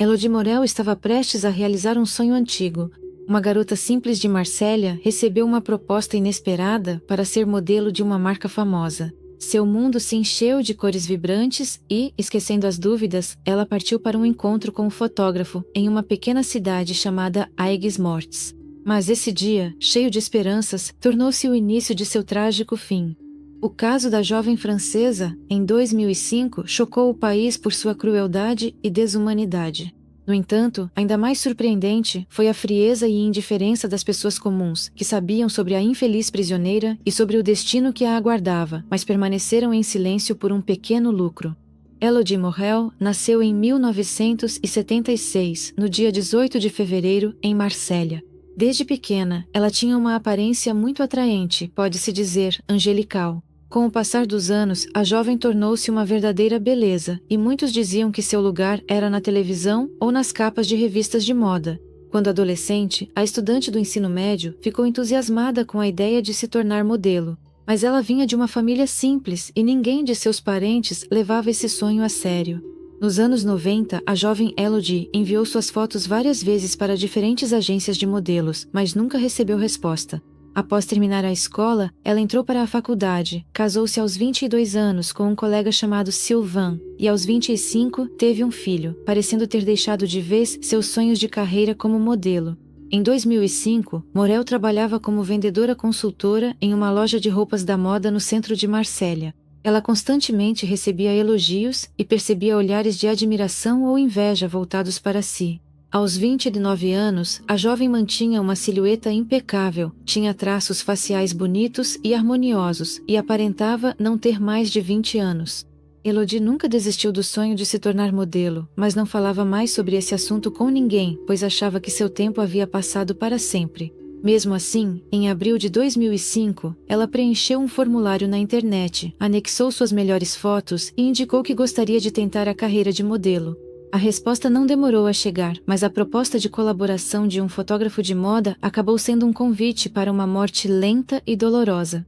Elodie Morel estava prestes a realizar um sonho antigo. Uma garota simples de Marsella recebeu uma proposta inesperada para ser modelo de uma marca famosa. Seu mundo se encheu de cores vibrantes e, esquecendo as dúvidas, ela partiu para um encontro com um fotógrafo em uma pequena cidade chamada Aigues-Mortes. Mas esse dia, cheio de esperanças, tornou-se o início de seu trágico fim. O caso da jovem francesa, em 2005, chocou o país por sua crueldade e desumanidade. No entanto, ainda mais surpreendente foi a frieza e indiferença das pessoas comuns, que sabiam sobre a infeliz prisioneira e sobre o destino que a aguardava, mas permaneceram em silêncio por um pequeno lucro. Elodie Morel nasceu em 1976, no dia 18 de fevereiro, em Marsella. Desde pequena, ela tinha uma aparência muito atraente, pode-se dizer, angelical. Com o passar dos anos, a jovem tornou-se uma verdadeira beleza, e muitos diziam que seu lugar era na televisão ou nas capas de revistas de moda. Quando adolescente, a estudante do ensino médio ficou entusiasmada com a ideia de se tornar modelo. Mas ela vinha de uma família simples e ninguém de seus parentes levava esse sonho a sério. Nos anos 90, a jovem Elodie enviou suas fotos várias vezes para diferentes agências de modelos, mas nunca recebeu resposta. Após terminar a escola, ela entrou para a faculdade, casou-se aos 22 anos com um colega chamado Sylvain e aos 25 teve um filho, parecendo ter deixado de vez seus sonhos de carreira como modelo. Em 2005, Morel trabalhava como vendedora consultora em uma loja de roupas da moda no centro de Marsella. Ela constantemente recebia elogios e percebia olhares de admiração ou inveja voltados para si. Aos 29 anos, a jovem mantinha uma silhueta impecável, tinha traços faciais bonitos e harmoniosos e aparentava não ter mais de 20 anos. Elodie nunca desistiu do sonho de se tornar modelo, mas não falava mais sobre esse assunto com ninguém, pois achava que seu tempo havia passado para sempre. Mesmo assim, em abril de 2005, ela preencheu um formulário na internet, anexou suas melhores fotos e indicou que gostaria de tentar a carreira de modelo. A resposta não demorou a chegar, mas a proposta de colaboração de um fotógrafo de moda acabou sendo um convite para uma morte lenta e dolorosa.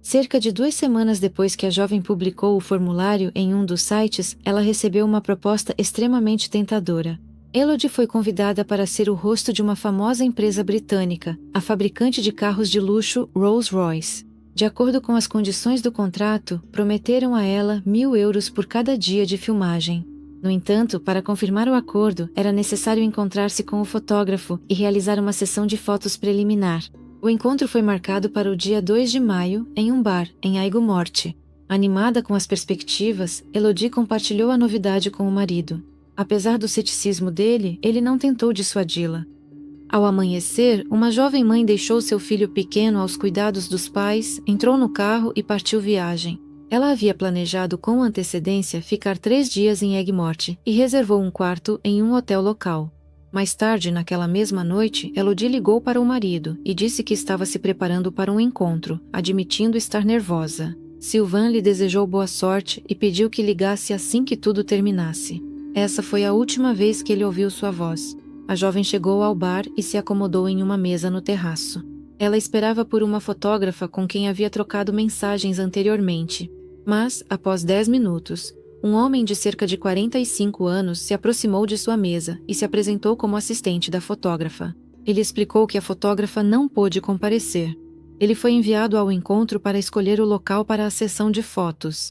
Cerca de 2 semanas depois que a jovem publicou o formulário em um dos sites, ela recebeu uma proposta extremamente tentadora. Elodie foi convidada para ser o rosto de uma famosa empresa britânica, a fabricante de carros de luxo Rolls-Royce. De acordo com as condições do contrato, prometeram a ela 1.000 euros por cada dia de filmagem. No entanto, para confirmar o acordo, era necessário encontrar-se com o fotógrafo e realizar uma sessão de fotos preliminar. O encontro foi marcado para o dia 2 de maio, em um bar, em Aigues-Mortes. Animada com as perspectivas, Elodie compartilhou a novidade com o marido. Apesar do ceticismo dele, ele não tentou dissuadi-la. Ao amanhecer, uma jovem mãe deixou seu filho pequeno aos cuidados dos pais, entrou no carro e partiu viagem. Ela havia planejado com antecedência ficar 3 dias em Aigues-Mortes e reservou um quarto em um hotel local. Mais tarde, naquela mesma noite, Elodie ligou para o marido e disse que estava se preparando para um encontro, admitindo estar nervosa. Sylvain lhe desejou boa sorte e pediu que ligasse assim que tudo terminasse. Essa foi a última vez que ele ouviu sua voz. A jovem chegou ao bar e se acomodou em uma mesa no terraço. Ela esperava por uma fotógrafa com quem havia trocado mensagens anteriormente. Mas, após 10 minutos, um homem de cerca de 45 anos se aproximou de sua mesa e se apresentou como assistente da fotógrafa. Ele explicou que a fotógrafa não pôde comparecer. Ele foi enviado ao encontro para escolher o local para a sessão de fotos.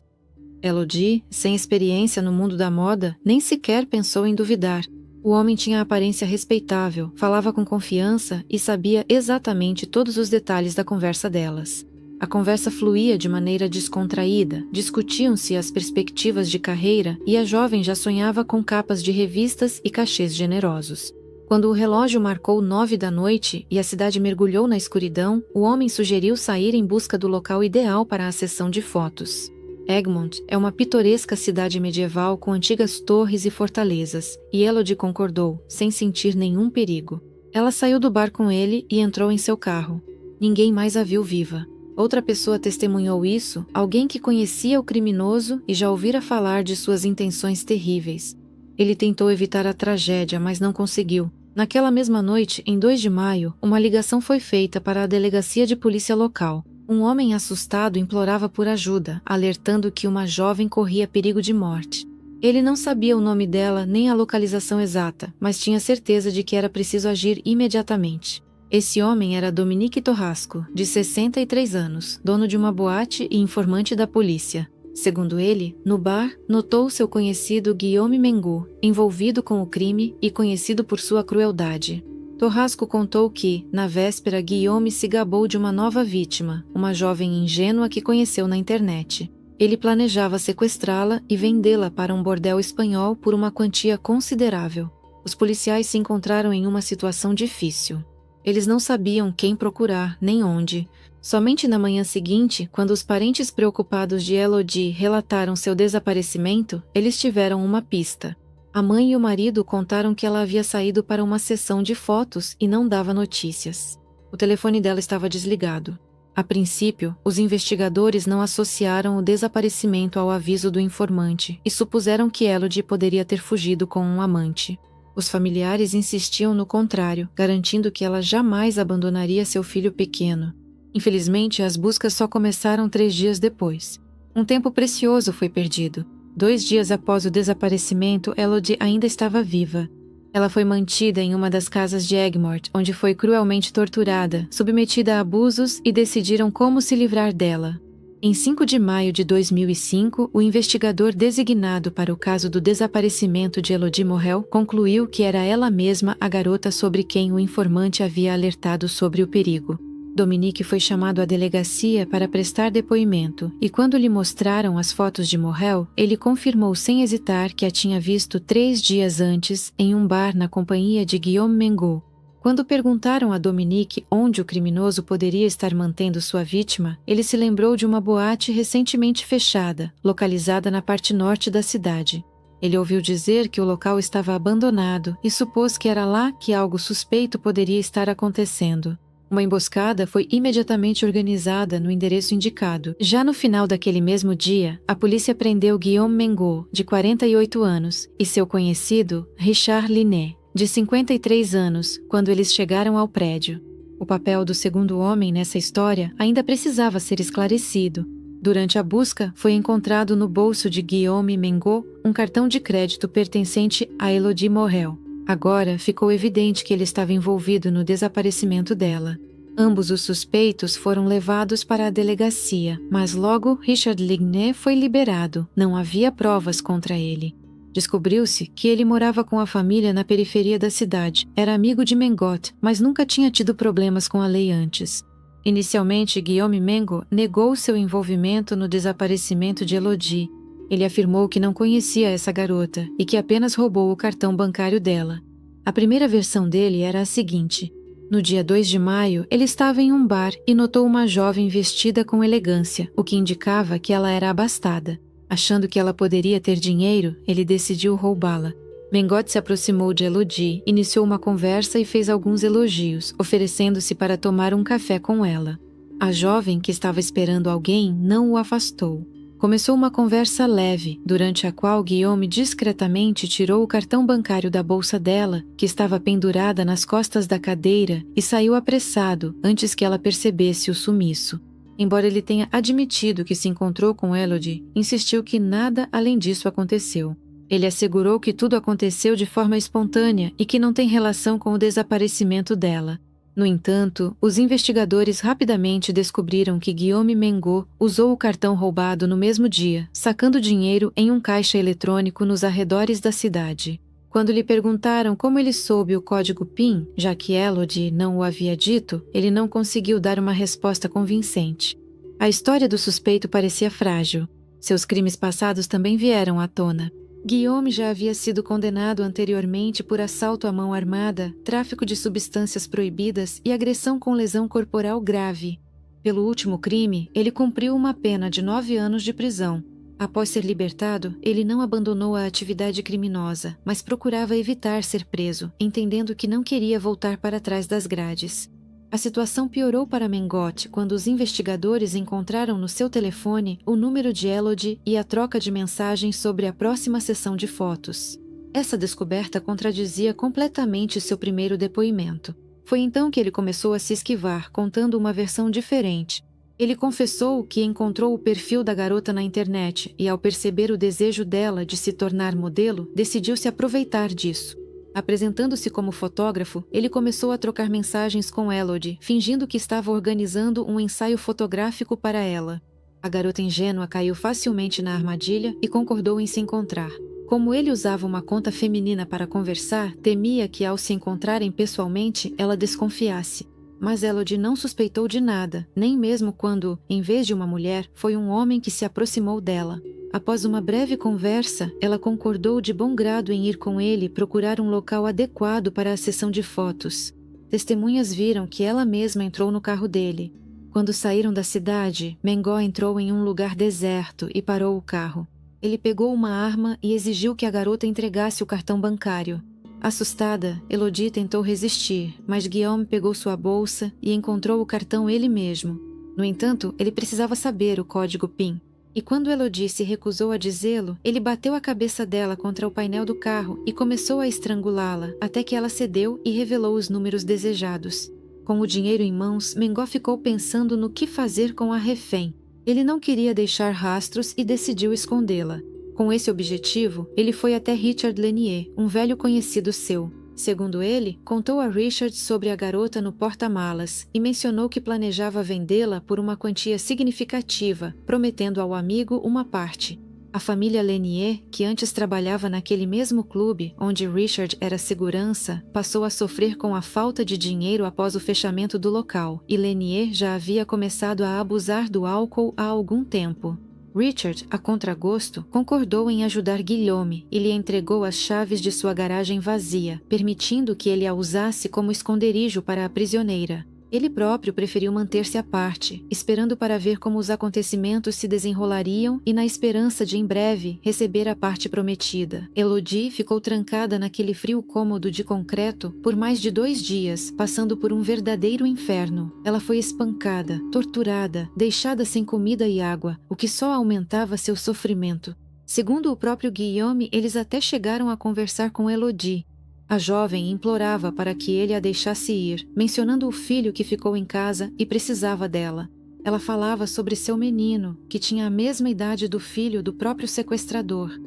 Elodie, sem experiência no mundo da moda, nem sequer pensou em duvidar. O homem tinha aparência respeitável, falava com confiança e sabia exatamente todos os detalhes da conversa delas. A conversa fluía de maneira descontraída, discutiam-se as perspectivas de carreira e a jovem já sonhava com capas de revistas e cachês generosos. Quando o relógio marcou 9 da noite e a cidade mergulhou na escuridão, o homem sugeriu sair em busca do local ideal para a sessão de fotos. Egmont é uma pitoresca cidade medieval com antigas torres e fortalezas, e Elodie concordou, sem sentir nenhum perigo. Ela saiu do bar com ele e entrou em seu carro. Ninguém mais a viu viva. Outra pessoa testemunhou isso, alguém que conhecia o criminoso e já ouvira falar de suas intenções terríveis. Ele tentou evitar a tragédia, mas não conseguiu. Naquela mesma noite, em 2 de maio, uma ligação foi feita para a delegacia de polícia local. Um homem assustado implorava por ajuda, alertando que uma jovem corria perigo de morte. Ele não sabia o nome dela nem a localização exata, mas tinha certeza de que era preciso agir imediatamente. Esse homem era Dominique Torrasco, de 63 anos, dono de uma boate e informante da polícia. Segundo ele, no bar, notou seu conhecido Guillaume Mengot, envolvido com o crime e conhecido por sua crueldade. Torrasco contou que, na véspera, Guillaume se gabou de uma nova vítima, uma jovem ingênua que conheceu na internet. Ele planejava sequestrá-la e vendê-la para um bordel espanhol por uma quantia considerável. Os policiais se encontraram em uma situação difícil. Eles não sabiam quem procurar, nem onde. Somente na manhã seguinte, quando os parentes preocupados de Elodie relataram seu desaparecimento, eles tiveram uma pista. A mãe e o marido contaram que ela havia saído para uma sessão de fotos e não dava notícias. O telefone dela estava desligado. A princípio, os investigadores não associaram o desaparecimento ao aviso do informante e supuseram que Elodie poderia ter fugido com um amante. Os familiares insistiam no contrário, garantindo que ela jamais abandonaria seu filho pequeno. Infelizmente, as buscas só começaram 3 dias depois. Um tempo precioso foi perdido. 2 dias após o desaparecimento, Elodie ainda estava viva. Ela foi mantida em uma das casas de Egmort, onde foi cruelmente torturada, submetida a abusos e decidiram como se livrar dela. Em 5 de maio de 2005, o investigador designado para o caso do desaparecimento de Elodie Morel concluiu que era ela mesma a garota sobre quem o informante havia alertado sobre o perigo. Dominique foi chamado à delegacia para prestar depoimento e quando lhe mostraram as fotos de Morel, ele confirmou sem hesitar que a tinha visto 3 dias antes em um bar na companhia de Guillaume Mengot. Quando perguntaram a Dominique onde o criminoso poderia estar mantendo sua vítima, ele se lembrou de uma boate recentemente fechada, localizada na parte norte da cidade. Ele ouviu dizer que o local estava abandonado e supôs que era lá que algo suspeito poderia estar acontecendo. Uma emboscada foi imediatamente organizada no endereço indicado. Já no final daquele mesmo dia, a polícia prendeu Guillaume Mengot, de 48 anos, e seu conhecido, Richard Linet, de 53 anos, quando eles chegaram ao prédio. O papel do segundo homem nessa história ainda precisava ser esclarecido. Durante a busca, foi encontrado no bolso de Guillaume Mengot um cartão de crédito pertencente a Elodie Morel. Agora ficou evidente que ele estava envolvido no desaparecimento dela. Ambos os suspeitos foram levados para a delegacia, mas logo Richard Linet foi liberado. Não havia provas contra ele. Descobriu-se que ele morava com a família na periferia da cidade, era amigo de Mengot, mas nunca tinha tido problemas com a lei antes. Inicialmente, Guillaume Mengot negou seu envolvimento no desaparecimento de Elodie. Ele afirmou que não conhecia essa garota e que apenas roubou o cartão bancário dela. A primeira versão dele era a seguinte: no dia 2 de maio, ele estava em um bar e notou uma jovem vestida com elegância, o que indicava que ela era abastada. Achando que ela poderia ter dinheiro, ele decidiu roubá-la. Mengot se aproximou de Elodie, iniciou uma conversa e fez alguns elogios, oferecendo-se para tomar um café com ela. A jovem, que estava esperando alguém, não o afastou. Começou uma conversa leve, durante a qual Guillaume discretamente tirou o cartão bancário da bolsa dela, que estava pendurada nas costas da cadeira, e saiu apressado, antes que ela percebesse o sumiço. Embora ele tenha admitido que se encontrou com Elodie, insistiu que nada além disso aconteceu. Ele assegurou que tudo aconteceu de forma espontânea e que não tem relação com o desaparecimento dela. No entanto, os investigadores rapidamente descobriram que Guillaume Mengot usou o cartão roubado no mesmo dia, sacando dinheiro em um caixa eletrônico nos arredores da cidade. Quando lhe perguntaram como ele soube o código PIN, já que Elodie não o havia dito, ele não conseguiu dar uma resposta convincente. A história do suspeito parecia frágil. Seus crimes passados também vieram à tona. Guillaume já havia sido condenado anteriormente por assalto à mão armada, tráfico de substâncias proibidas e agressão com lesão corporal grave. Pelo último crime, ele cumpriu uma pena de 9 anos de prisão. Após ser libertado, ele não abandonou a atividade criminosa, mas procurava evitar ser preso, entendendo que não queria voltar para trás das grades. A situação piorou para Mengot quando os investigadores encontraram no seu telefone o número de Elodie e a troca de mensagens sobre a próxima sessão de fotos. Essa descoberta contradizia completamente seu primeiro depoimento. Foi então que ele começou a se esquivar, contando uma versão diferente. Ele confessou que encontrou o perfil da garota na internet e, ao perceber o desejo dela de se tornar modelo, decidiu se aproveitar disso. Apresentando-se como fotógrafo, ele começou a trocar mensagens com Elodie, fingindo que estava organizando um ensaio fotográfico para ela. A garota ingênua caiu facilmente na armadilha e concordou em se encontrar. Como ele usava uma conta feminina para conversar, temia que, ao se encontrarem pessoalmente, ela desconfiasse. Mas Elodie não suspeitou de nada, nem mesmo quando, em vez de uma mulher, foi um homem que se aproximou dela. Após uma breve conversa, ela concordou de bom grado em ir com ele procurar um local adequado para a sessão de fotos. Testemunhas viram que ela mesma entrou no carro dele. Quando saíram da cidade, Mengó entrou em um lugar deserto e parou o carro. Ele pegou uma arma e exigiu que a garota entregasse o cartão bancário. Assustada, Elodie tentou resistir, mas Guillaume pegou sua bolsa e encontrou o cartão ele mesmo. No entanto, ele precisava saber o código PIN. E quando Elodie se recusou a dizê-lo, ele bateu a cabeça dela contra o painel do carro e começou a estrangulá-la, até que ela cedeu e revelou os números desejados. Com o dinheiro em mãos, Mengó ficou pensando no que fazer com a refém. Ele não queria deixar rastros e decidiu escondê-la. Com esse objetivo, ele foi até Richard Lenier, um velho conhecido seu. Segundo ele, contou a Richard sobre a garota no porta-malas e mencionou que planejava vendê-la por uma quantia significativa, prometendo ao amigo uma parte. A família Lenier, que antes trabalhava naquele mesmo clube onde Richard era segurança, passou a sofrer com a falta de dinheiro após o fechamento do local, e Lenier já havia começado a abusar do álcool há algum tempo. Richard, a contragosto, concordou em ajudar Guillaume e lhe entregou as chaves de sua garagem vazia, permitindo que ele a usasse como esconderijo para a prisioneira. Ele próprio preferiu manter-se à parte, esperando para ver como os acontecimentos se desenrolariam e na esperança de, em breve, receber a parte prometida. Elodie ficou trancada naquele frio cômodo de concreto por mais de 2 dias, passando por um verdadeiro inferno. Ela foi espancada, torturada, deixada sem comida e água, o que só aumentava seu sofrimento. Segundo o próprio Guillaume, eles até chegaram a conversar com Elodie. A jovem implorava para que ele a deixasse ir, mencionando o filho que ficou em casa e precisava dela. Ela falava sobre seu menino, que tinha a mesma idade do filho do próprio sequestrador.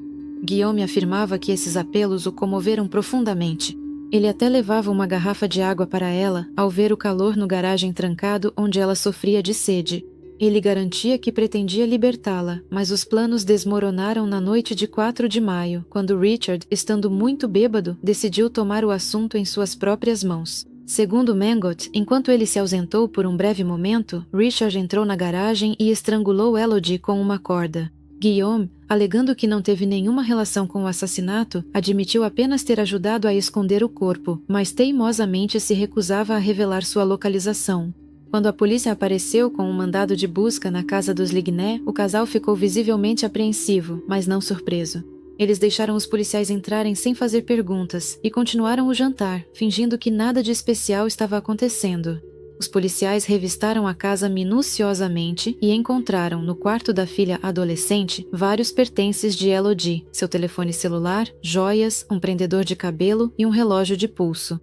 Guillaume afirmava que esses apelos o comoveram profundamente. Ele até levava uma garrafa de água para ela ao ver o calor no garagem trancado onde ela sofria de sede. Ele garantia que pretendia libertá-la, mas os planos desmoronaram na noite de 4 de maio, quando Richard, estando muito bêbado, decidiu tomar o assunto em suas próprias mãos. Segundo Mangot, enquanto ele se ausentou por um breve momento, Richard entrou na garagem e estrangulou Elodie com uma corda. Guillaume, alegando que não teve nenhuma relação com o assassinato, admitiu apenas ter ajudado a esconder o corpo, mas teimosamente se recusava a revelar sua localização. Quando a polícia apareceu com um mandado de busca na casa dos Ligné, o casal ficou visivelmente apreensivo, mas não surpreso. Eles deixaram os policiais entrarem sem fazer perguntas e continuaram o jantar, fingindo que nada de especial estava acontecendo. Os policiais revistaram a casa minuciosamente e encontraram, no quarto da filha adolescente, vários pertences de Elodie, seu telefone celular, joias, um prendedor de cabelo e um relógio de pulso.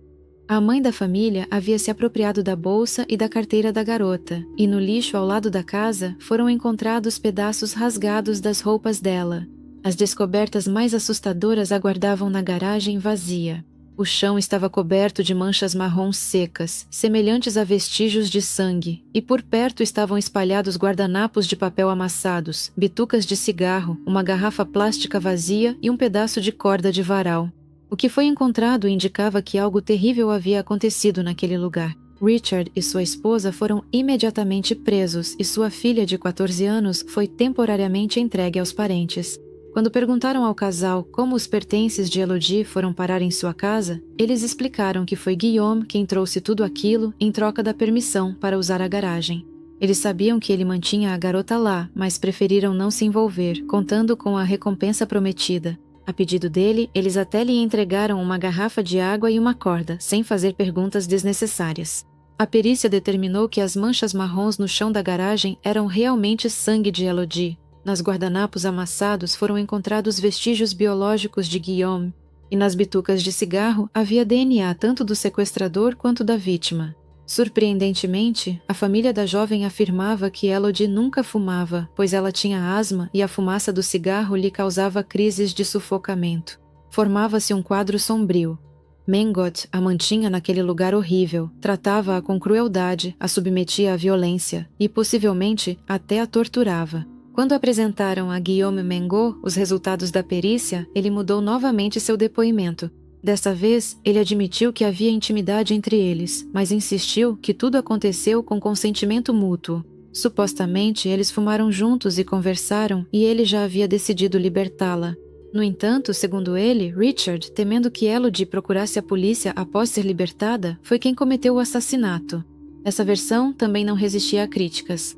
A mãe da família havia se apropriado da bolsa e da carteira da garota, e no lixo ao lado da casa foram encontrados pedaços rasgados das roupas dela. As descobertas mais assustadoras aguardavam na garagem vazia. O chão estava coberto de manchas marrons secas, semelhantes a vestígios de sangue, e por perto estavam espalhados guardanapos de papel amassados, bitucas de cigarro, uma garrafa plástica vazia e um pedaço de corda de varal. O que foi encontrado indicava que algo terrível havia acontecido naquele lugar. Richard e sua esposa foram imediatamente presos e sua filha de 14 anos foi temporariamente entregue aos parentes. Quando perguntaram ao casal como os pertences de Elodie foram parar em sua casa, eles explicaram que foi Guillaume quem trouxe tudo aquilo em troca da permissão para usar a garagem. Eles sabiam que ele mantinha a garota lá, mas preferiram não se envolver, contando com a recompensa prometida. A pedido dele, eles até lhe entregaram uma garrafa de água e uma corda, sem fazer perguntas desnecessárias. A perícia determinou que as manchas marrons no chão da garagem eram realmente sangue de Elodie. Nas guardanapos amassados foram encontrados vestígios biológicos de Guillaume, e nas bitucas de cigarro havia DNA tanto do sequestrador quanto da vítima. Surpreendentemente, a família da jovem afirmava que Elodie nunca fumava, pois ela tinha asma e a fumaça do cigarro lhe causava crises de sufocamento. Formava-se um quadro sombrio. Mengot a mantinha naquele lugar horrível, tratava-a com crueldade, a submetia à violência e, possivelmente, até a torturava. Quando apresentaram a Guillaume Mengot os resultados da perícia, ele mudou novamente seu depoimento. Dessa vez, ele admitiu que havia intimidade entre eles, mas insistiu que tudo aconteceu com consentimento mútuo. Supostamente, eles fumaram juntos e conversaram, e ele já havia decidido libertá-la. No entanto, segundo ele, Richard, temendo que Elodie procurasse a polícia após ser libertada, foi quem cometeu o assassinato. Essa versão também não resistia a críticas.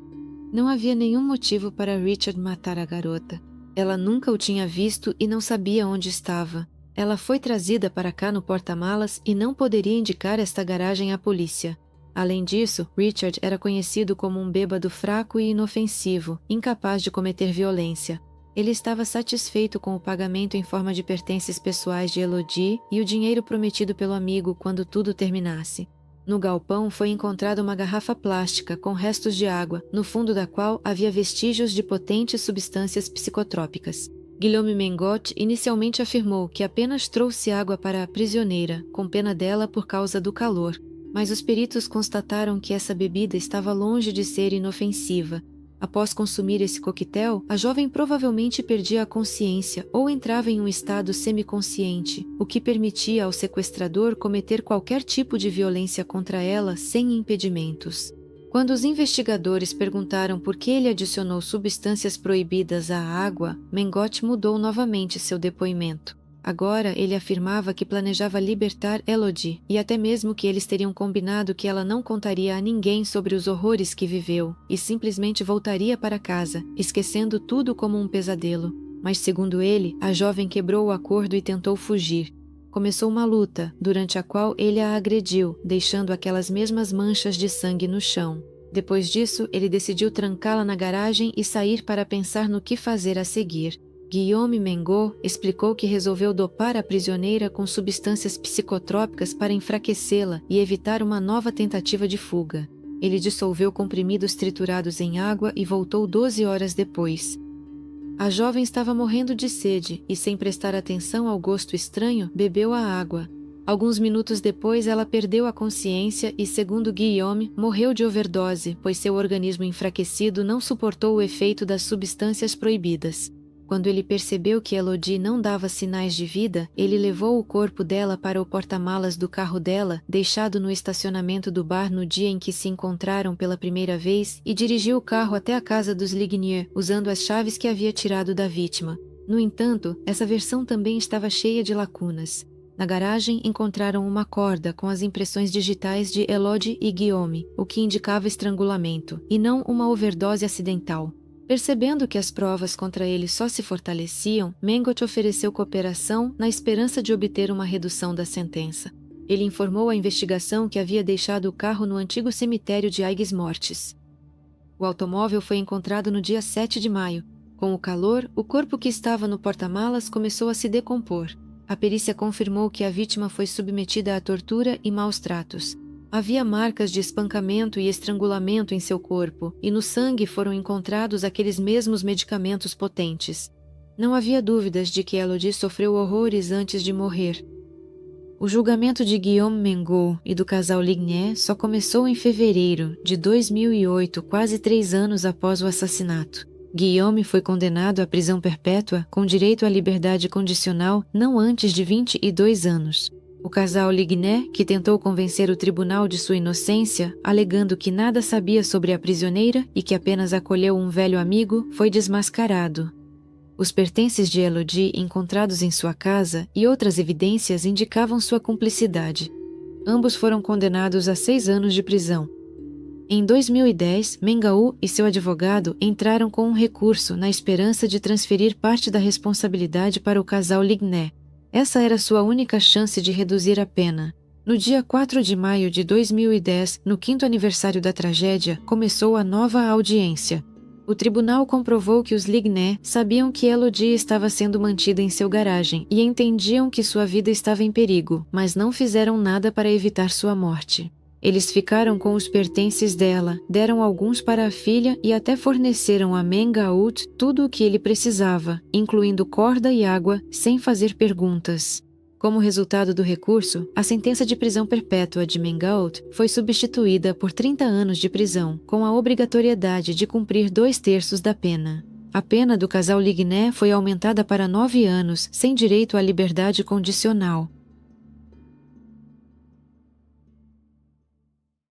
Não havia nenhum motivo para Richard matar a garota. Ela nunca o tinha visto e não sabia onde estava. Ela foi trazida para cá no porta-malas e não poderia indicar esta garagem à polícia. Além disso, Richard era conhecido como um bêbado fraco e inofensivo, incapaz de cometer violência. Ele estava satisfeito com o pagamento em forma de pertences pessoais de Elodie e o dinheiro prometido pelo amigo quando tudo terminasse. No galpão foi encontrada uma garrafa plástica com restos de água, no fundo da qual havia vestígios de potentes substâncias psicotrópicas. Guillaume Mengot inicialmente afirmou que apenas trouxe água para a prisioneira, com pena dela por causa do calor, mas os peritos constataram que essa bebida estava longe de ser inofensiva. Após consumir esse coquetel, a jovem provavelmente perdia a consciência ou entrava em um estado semiconsciente, o que permitia ao sequestrador cometer qualquer tipo de violência contra ela sem impedimentos. Quando os investigadores perguntaram por que ele adicionou substâncias proibidas à água, Mengot mudou novamente seu depoimento. Agora ele afirmava que planejava libertar Elodie e até mesmo que eles teriam combinado que ela não contaria a ninguém sobre os horrores que viveu e simplesmente voltaria para casa, esquecendo tudo como um pesadelo. Mas, segundo ele, a jovem quebrou o acordo e tentou fugir. Começou uma luta, durante a qual ele a agrediu, deixando aquelas mesmas manchas de sangue no chão. Depois disso, ele decidiu trancá-la na garagem e sair para pensar no que fazer a seguir. Guillaume Mengot explicou que resolveu dopar a prisioneira com substâncias psicotrópicas para enfraquecê-la e evitar uma nova tentativa de fuga. Ele dissolveu comprimidos triturados em água e voltou 12 horas depois. A jovem estava morrendo de sede e, sem prestar atenção ao gosto estranho, bebeu a água. Alguns minutos depois, ela perdeu a consciência e, segundo Guillaume, morreu de overdose, pois seu organismo enfraquecido não suportou o efeito das substâncias proibidas. Quando ele percebeu que Elodie não dava sinais de vida, ele levou o corpo dela para o porta-malas do carro dela, deixado no estacionamento do bar no dia em que se encontraram pela primeira vez, e dirigiu o carro até a casa dos Lignier, usando as chaves que havia tirado da vítima. No entanto, essa versão também estava cheia de lacunas. Na garagem, encontraram uma corda com as impressões digitais de Elodie e Guillaume, o que indicava estrangulamento, e não uma overdose acidental. Percebendo que as provas contra ele só se fortaleciam, Mengot ofereceu cooperação na esperança de obter uma redução da sentença. Ele informou à investigação que havia deixado o carro no antigo cemitério de Aigues-Mortes. O automóvel foi encontrado no dia 7 de maio. Com o calor, o corpo que estava no porta-malas começou a se decompor. A perícia confirmou que a vítima foi submetida à tortura e maus tratos. Havia marcas de espancamento e estrangulamento em seu corpo, e no sangue foram encontrados aqueles mesmos medicamentos potentes. Não havia dúvidas de que Elodie sofreu horrores antes de morrer. O julgamento de Guillaume Mengot e do casal Lignier só começou em fevereiro de 2008, quase 3 anos após o assassinato. Guillaume foi condenado à prisão perpétua com direito à liberdade condicional não antes de 22 anos. O casal Lignier, que tentou convencer o tribunal de sua inocência, alegando que nada sabia sobre a prisioneira e que apenas acolheu um velho amigo, foi desmascarado. Os pertences de Elodie encontrados em sua casa e outras evidências indicavam sua cumplicidade. Ambos foram condenados a 6 anos de prisão. Em 2010, Mengaú e seu advogado entraram com um recurso na esperança de transferir parte da responsabilidade para o casal Lignier. Essa era sua única chance de reduzir a pena. No dia 4 de maio de 2010, no 5º aniversário da tragédia, começou a nova audiência. O tribunal comprovou que os Lignier sabiam que Elodie estava sendo mantida em seu garagem e entendiam que sua vida estava em perigo, mas não fizeram nada para evitar sua morte. Eles ficaram com os pertences dela, deram alguns para a filha e até forneceram a Mengaut tudo o que ele precisava, incluindo corda e água, sem fazer perguntas. Como resultado do recurso, a sentença de prisão perpétua de Mengaut foi substituída por 30 anos de prisão, com a obrigatoriedade de cumprir 2/3 da pena. A pena do casal Ligné foi aumentada para 9 anos, sem direito à liberdade condicional.